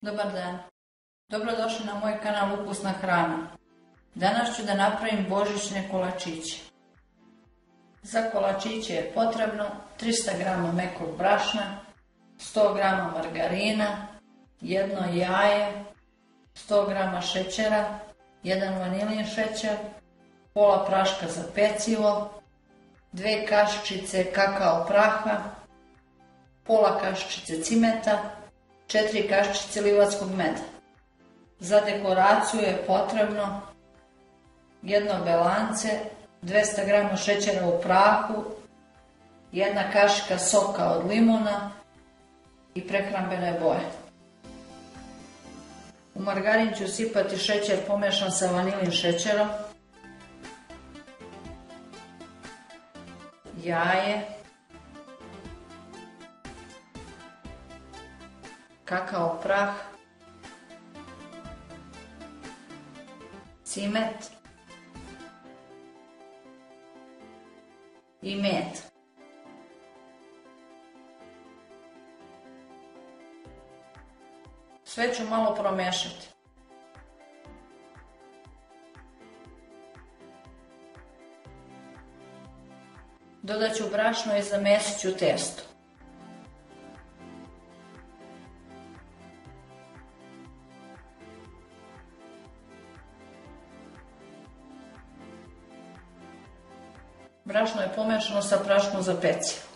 Dobar dan. Dobrodošli na moj kanal Ukusna hrana. Danas ću da napravim božićne kolačiće. Za kolačiće je potrebno 300 g mekog brašna, 100 g margarina, jedno jaje, 100 g šećera, jedan vanilin šećer, pola praška za pecivo, 2 kaščice kakao praha, pola kaščice cimeta, 4 kaščice livatskog meda. Za dekoraciju je potrebno jedno belance, 200 g šećera u prahu, jedna kašika soka od limuna i prehrambene boje. U margarin ću sipati šećer pomešan sa vanilin šećerom, jaje, kakao prah, cimet i med. Sve ću malo promešati. Dodat ću brašno i zamesit ću testo. Brašno je pomešano sa praškom za pecivo.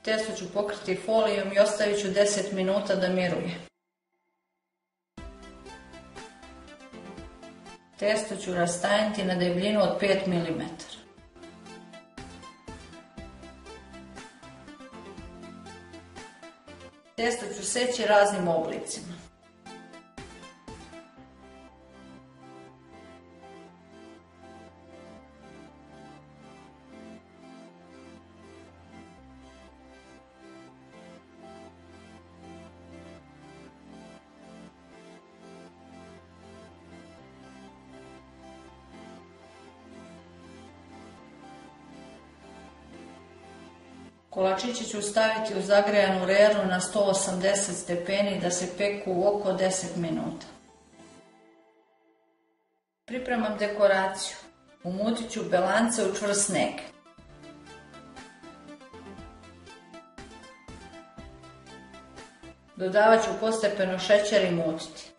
Testo ću pokriti folijom i ostavit ću 10 minuta da miruje. Testo ću rastajiti na debljinu od 5 mm. Testo ću seći raznim oblicima. Kolačiće ću staviti u zagrejanu reru na 180 stepeni da se peku oko 10 minuta. Pripremam dekoraciju. Umutit ću belance u čvrst sneg. Dodavat ću postepeno šećer i mutiti.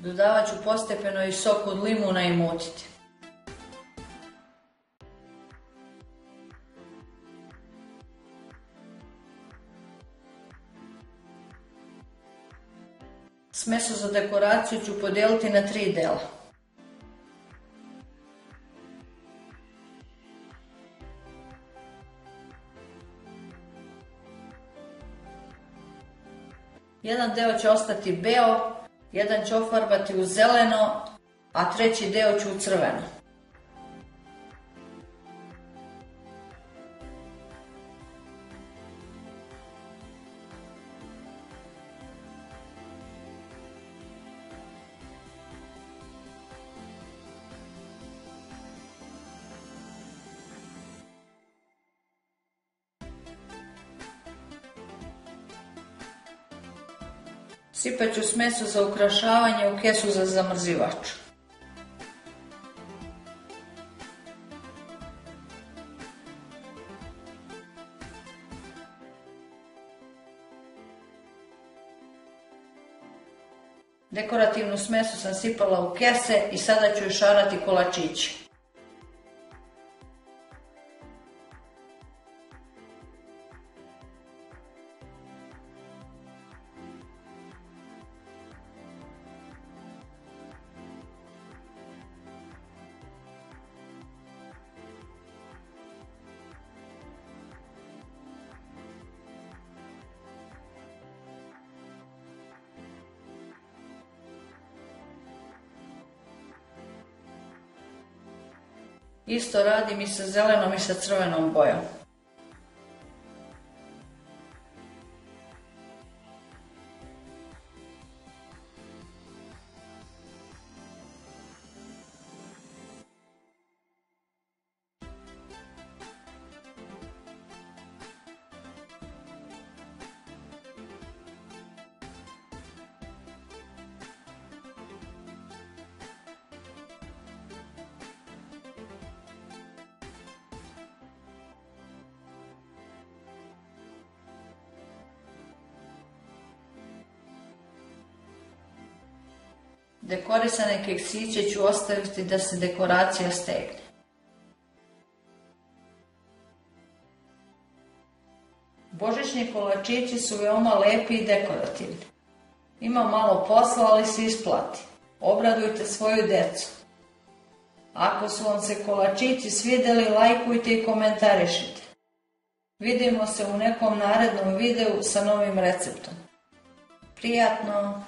Dodavat ću postepeno i sok od limuna i mutiti. Smesu za dekoraciju ću podijeliti na 3 dela. Jedan deo će ostati beo, jedan ću ofarbati u zeleno, a treći deo ću u crveno. Sipat ću smesu za ukrašavanje u kesu za zamrzivač. Dekorativnu smesu sam sipala u kese i sada ću šarati kolačiće. Isto radim i sa zelenom i sa crvenom bojom. Dekorisane keksiće ću ostaviti da se dekoracija stegne. Božićni kolačići su veoma lepi i dekorativni. Ima malo posla, ali se isplati. Obradujte svoju decu. Ako su vam se kolačići svidjeli, lajkujte i komentarišite. Vidimo se u nekom narednom videu sa novim receptom. Prijatno!